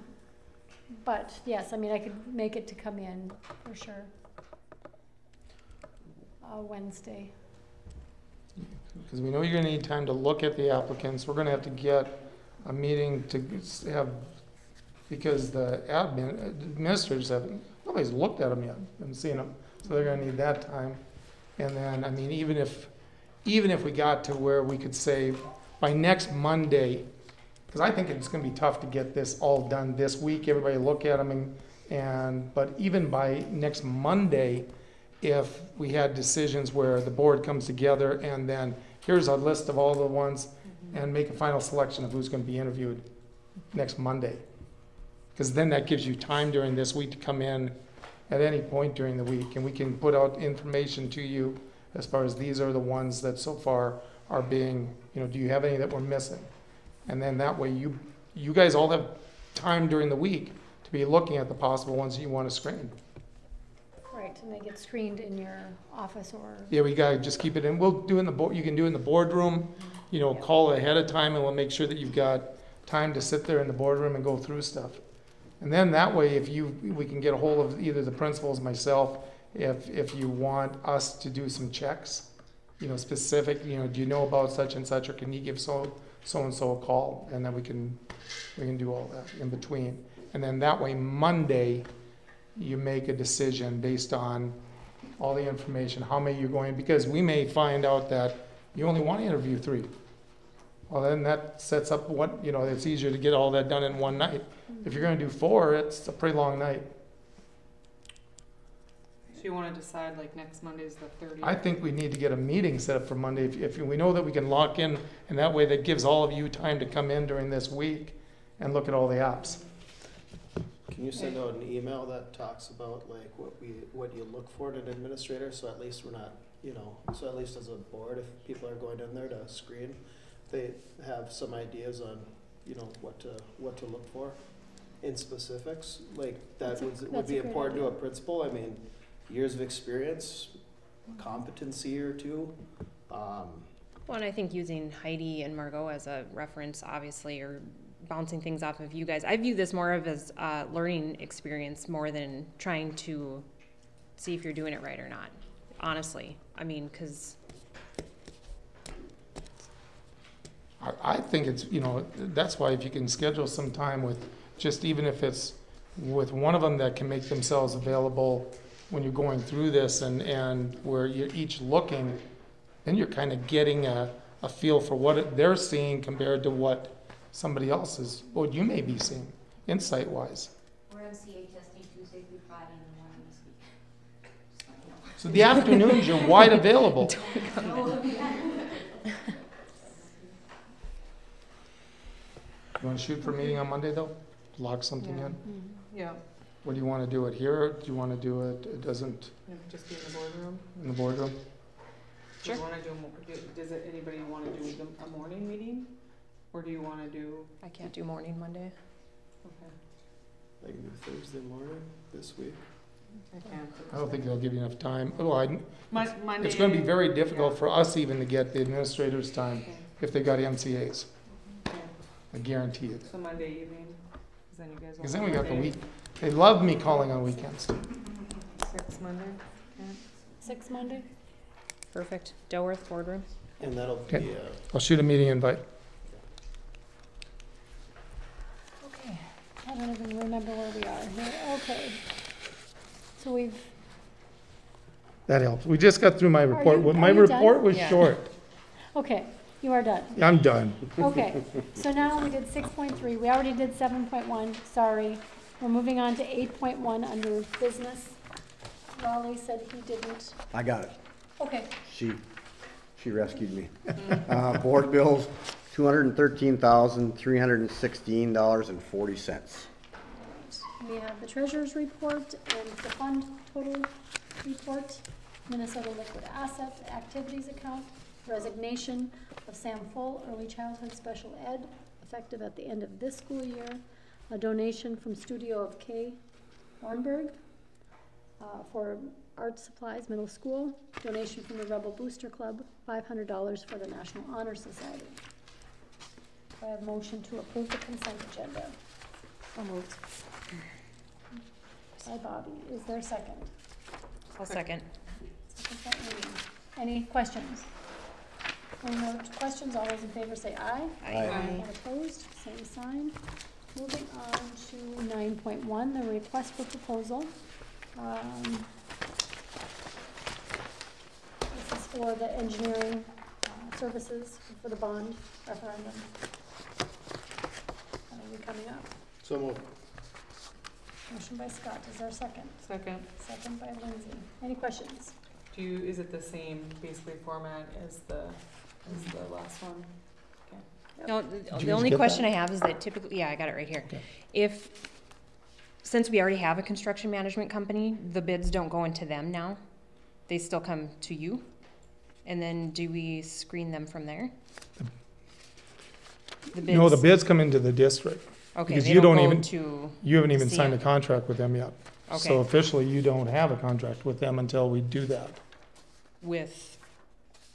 But yes, I mean, I could make it to come in for sure. Wednesday. Because we know you're going to need time to look at the applicants. We're going to have to get a meeting to have, because the administrators haven't, nobody's looked at them yet, haven't seen them. So they're going to need that time. And then, I mean, even if we got to where we could say by next Monday, because I think it's going to be tough to get this all done this week, everybody look at them, but even by next Monday, if we had decisions where the board comes together and then here's a list of all the ones and make a final selection of who's going to be interviewed next Monday. Because then that gives you time during this week to come in at any point during the week, and we can put out information to you as far as these are the ones that so far are being, you know, do you have any that we're missing? And then that way you guys all have time during the week to be looking at the possible ones that you want to screen. Right, and they get screened in your office or? Yeah, we gotta just keep it in. We'll do in the board. You can do it in the boardroom. You know, call ahead of time, and we'll make sure that you've got time to sit there in the boardroom and go through stuff. And then that way, we can get a hold of either the principals, myself, if you want us to do some checks, you know, specific. You know, do you know about such and such, or can you give so and so a call, and then we can do all that in between. And then that way, Monday, you make a decision based on all the information, how many you're going, because we may find out that you only want to interview 3. Well, then that sets up what, it's easier to get all that done in one night. If you're going to do 4, it's a pretty long night. So you want to decide like next Monday is the 30th? I think we need to get a meeting set up for Monday. If we know that we can lock in, and that way that gives all of you time to come in during this week and look at all the apps. Can you send out an email that talks about like what you look for in an administrator, so at least we're not, so at least as a board, if people are going in there to screen, they have some ideas on, what to look for in specifics, like that would be important to a principal. I mean, years of experience, competency or 2. Well, and I think using Heidi and Margot as a reference, obviously, or bouncing things off of you guys. I view this more of as a learning experience more than trying to see if you're doing it right or not, honestly. I mean, because I think it's, that's why if you can schedule some time with, just even if it's with one of them that can make themselves available when you're going through this and where you're each looking, then you're kind of getting a feel for what they're seeing compared to what somebody else is, what you may be seeing, insight-wise. We're MCA testing Tuesday through Friday in the morning this week. So the afternoons, you're wide available. You want to shoot for a meeting on Monday, though? Log something in? Yeah. What do you want to do it here, or do you want to do it, it doesn't, Just be in the boardroom? in the boardroom? Sure. Do you want to does anybody want to do a morning meeting? Or do you want to do? I can't do morning Monday. Okay. I can do Thursday morning this week. I can't. I don't think they'll give you enough time. Well, Monday, it's going to be very difficult for us even to get the administrators' time if they got MCAs. I guarantee it. So Monday evening, then you guys. Because then we got the week. They love me calling on weekends. 6 Monday. Okay. 6 Monday. Perfect. Dilworth boardroom. And that'll Okay. be. I'll shoot a meeting invite. Okay, I don't even remember where we are here. Okay. So we've, That helps. We just got through my report. you- My are you done? report was Yeah. short. okay, you are done. I'm done. Okay, so now we did 6.3, we already did 7.1, sorry. We're moving on to 8.1 under business. Raleigh said he didn't. I got it. Okay, She rescued me. Board bills, $213,316.40. we have the treasurer's report and the fund total report, Minnesota liquid asset activities account, resignation of Sam Full, early childhood special ed, effective at the end of this school year, a donation from Studio of K. Warnberg for art supplies, middle school, donation from the Rebel Booster Club, $500 for the National Honor Society. I have motion to approve the consent agenda. So moved. By Bobby. Is there a second? I'll second. Second by Amy. Any questions? Any more questions? All those in favor say aye. Aye. And opposed, same sign. Moving on to 9.1, the request for proposal. This is for the engineering services for the bond referendum. That'll be coming up. So moved. Motion by Scott. Is there a second? Second. Second by Lindsay. Any questions? Is it the same basically format as the last one? Okay. No, you the guys only get question that? I have is that typically, yeah, I got it right here. Okay. Since we already have a construction management company, the bids don't go into them now. They still come to you? And then do we screen them from there? The bids? No, the bids come into the district. Okay, Because they you don't don't go even, to you haven't even signed a CM. contract with them yet. So Okay. officially, you don't have a contract with them until we do that. With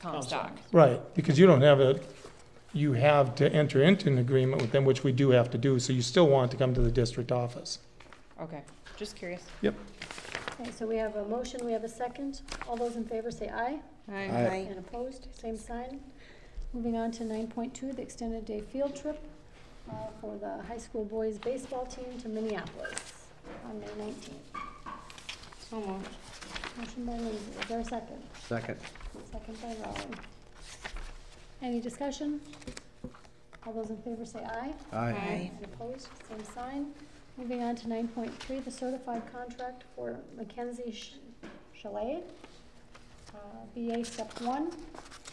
Comstock. Right, because you don't have you have to enter into an agreement with them, which we do have to do, so you still want to come to the district office. Okay, just curious. Yep. Okay, so we have a motion, we have a second. All those in favor say aye. Aye. Aye. And opposed, same sign. Moving on to 9.2, the extended day field trip for the high school boys baseball team to Minneapolis on May 19th. So moved. Motion by Lindsay, is there a second? Second. Second by Raleigh. Any discussion? All those in favor say aye. Aye. And opposed, same sign. Moving on to 9.3, the certified contract for Mackenzie Chalet, BA Step 1.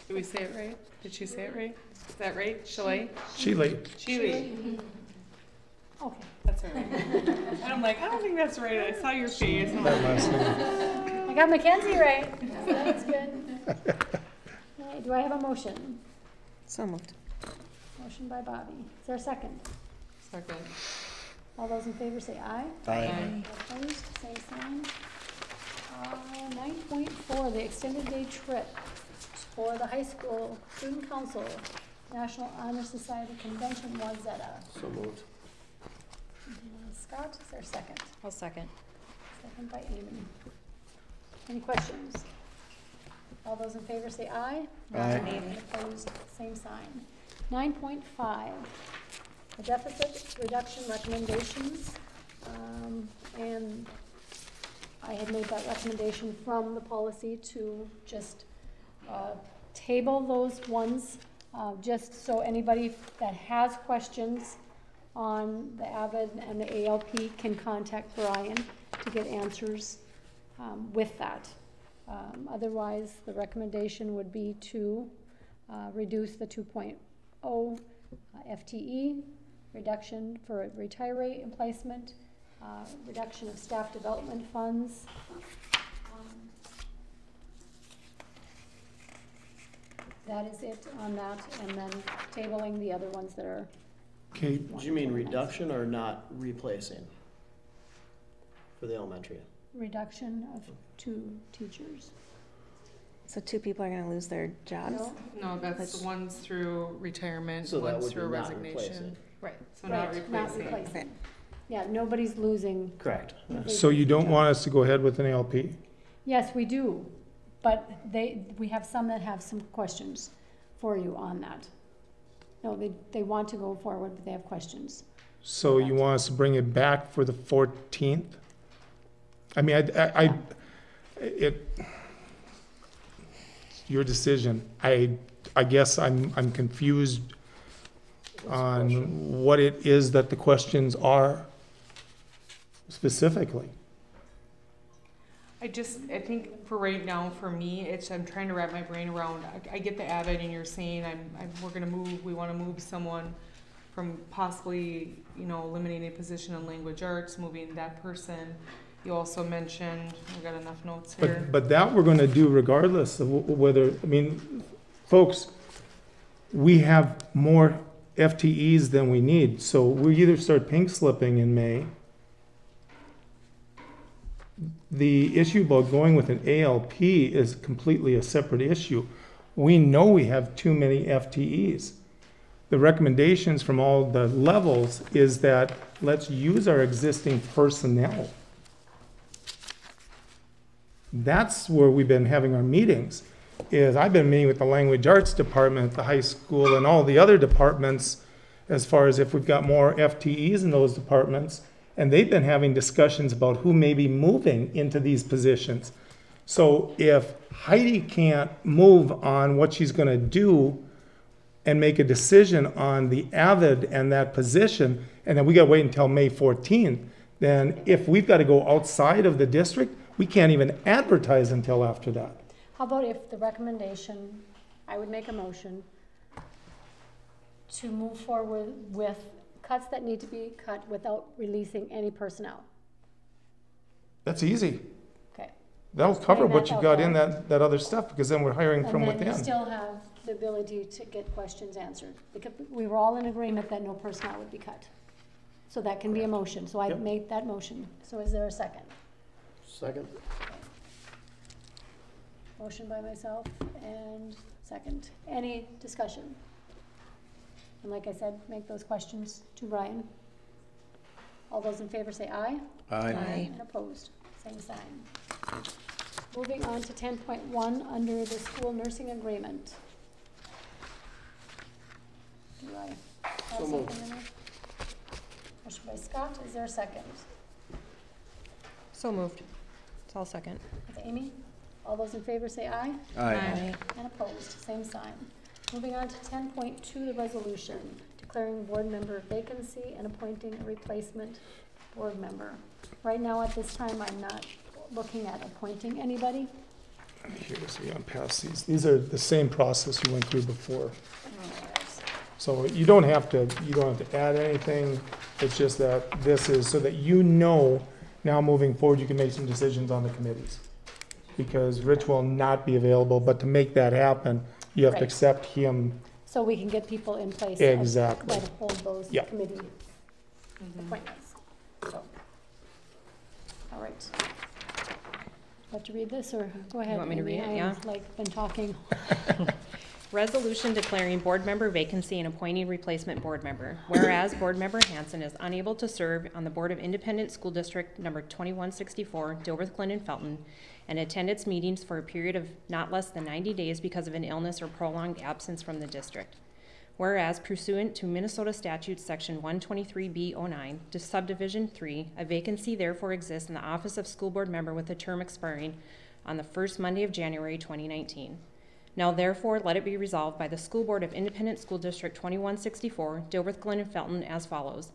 Did we say it right? Did she say it right? Is that right? Chalet? Sheely. Sheely. Okay. That's all right. And I'm like, I don't think that's right. I saw your face. I'm That like, last name. I got Mackenzie right, so that's good. All right, do I have a motion? So moved. Motion by Bobby. Is there a second? Second. All those in favor say aye. Aye. Opposed, same sign. 9.4, the extended day trip for the high school student council, National Honor Society Convention, Wazetta. So moved. Scott, is there a second? I'll second. Second by Amy. Any questions? All those in favor say aye. Aye. And opposed, same sign. 9.5, the deficit reduction recommendations. And I had made that recommendation from the policy to just table those ones, just so anybody that has questions on the AVID and the ALP can contact Brian to get answers with that. Otherwise, the recommendation would be to reduce the 2.0 FTE, reduction for retiree emplacement, reduction of staff development funds. That is it on that, and then tabling the other ones that are. Okay, Do you mean reduction or not replacing for the elementary? Reduction of 2 teachers. So 2 people are going to lose their jobs? No, that's the ones through retirement, So that ones would through be not resignation. replacing. Right. So not replacing. Okay. Yeah, nobody's losing. Correct. so you don't want us to go ahead with an ALP? Yes, we do, but we have some that have some questions for you on that. No, they want to go forward, but they have questions. So you want us to bring it back for the 14th? I mean, it's your decision. I guess I'm confused on what it is that the questions are specifically. I think for right now, for me, I'm trying to wrap my brain around, I get the AVID and you're saying we want to move someone from possibly, eliminating a position in language arts, moving that person. You also mentioned, I've got enough notes here. But that we're gonna do regardless of whether, folks, we have more FTEs than we need, so we either start pink slipping in May. The issue about going with an ALP is completely a separate issue. We know we have too many FTEs. The recommendations from all the levels is that let's use our existing personnel. That's where we've been having our meetings, is I've been meeting with the language arts department at the high school and all the other departments as far as if we've got more FTEs in those departments, and they've been having discussions about who may be moving into these positions. So if Heidi can't move on what she's gonna do and make a decision on the AVID and that position, and then we gotta wait until May 14th, then if we've gotta go outside of the district, we can't even advertise until after that. How about if the recommendation, I would make a motion to move forward with cuts that need to be cut without releasing any personnel. That's easy. Okay. That'll cover what you out got in there. that other stuff, because then we're hiring from And then within. you still have the ability to get questions answered, because we were all in agreement that no personnel would be cut. So that can be a motion, so I Yep. made that motion. So is there a second? Second. Motion by myself and second. Any discussion? And like I said, make those questions to Brian. All those in favor say aye. Aye. And opposed, same sign. Moving on to 10.1 under the school nursing agreement. Do I have So moved. something in there? Motion by Scott, is there a second? So moved. I'll second. That's Amy. All those in favor say aye. Aye. And opposed, same sign. Moving on to 10.2, the resolution declaring board member vacancy and appointing a replacement board member. Right now, at this time, I'm not looking at appointing anybody. Here, so you unpass these. These are the same process you went through before. So you don't have to add anything. It's just that this is so that you know now moving forward you can make some decisions on the committees. Because Rich will not be available, but to make that happen, you have to Right. accept him. So we can get people in place Exactly. that hold those Yeah. committee appointments. So, all right. Want to read this or go ahead? You want me to Amy? read it? Yeah. I've like been talking. Resolution declaring board member vacancy and appointing replacement board member. Whereas board member Hanson is unable to serve on the Board of Independent School District number 2164, Dilworth-Glyndon-Felton, and attend its meetings for a period of not less than 90 days because of an illness or prolonged absence from the district. Whereas pursuant to Minnesota Statute Section 123B09, to Subdivision 3, a vacancy therefore exists in the office of school board member with a term expiring on the first Monday of January 2019. Now therefore let it be resolved by the School Board of Independent School District 2164, Dilworth-Glyndon-Felton as follows.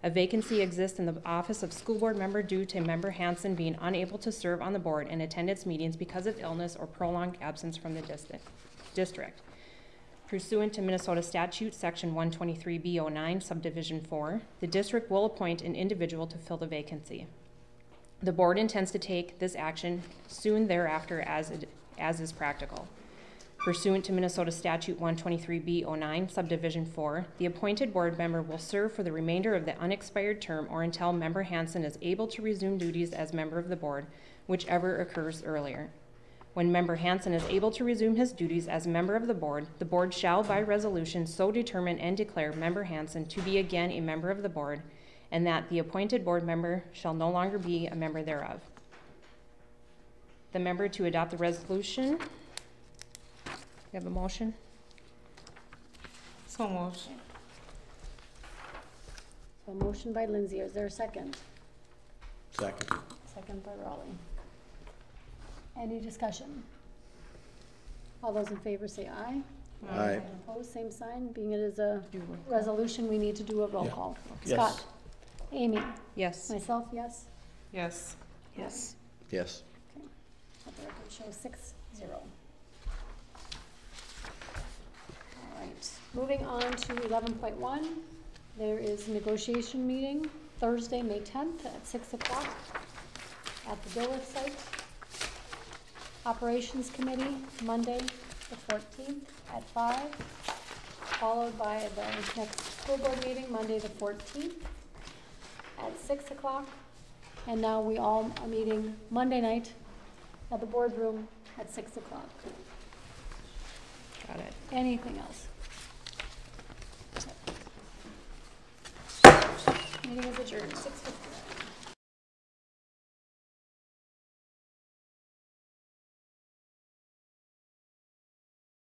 A vacancy exists in the office of school board member due to member Hanson being unable to serve on the board and attend its meetings because of illness or prolonged absence from the district. Pursuant to Minnesota Statute Section 123B09, Subdivision 4, the district will appoint an individual to fill the vacancy. The board intends to take this action soon thereafter as is practical. Pursuant to Minnesota Statute 123B09, Subdivision 4, the appointed board member will serve for the remainder of the unexpired term or until member Hanson is able to resume duties as member of the board, whichever occurs earlier. When member Hanson is able to resume his duties as member of the board shall by resolution so determine and declare member Hanson to be again a member of the board, and that the appointed board member shall no longer be a member thereof. The member to adopt the resolution. You have a motion? So moved. So motion by Lindsay. Is there a second? Second. Second by Raleigh. Any discussion? All those in favor say aye. Aye. And opposed, same sign. Being it is a resolution, we need to do a roll call. Yes. Scott? Amy? Yes. Myself, yes? Yes. Yes. Yes. Let the record show 6-0. All right, moving on to 11.1. There is a negotiation meeting Thursday, May 10th at 6 o'clock at the Dilworth site. Operations Committee, Monday, the 14th at 5, followed by the next school board meeting, Monday, the 14th at 6 o'clock. And now we all are meeting Monday night at the boardroom at 6 o'clock. Got it. Anything else? Meeting is adjourned, 6:59.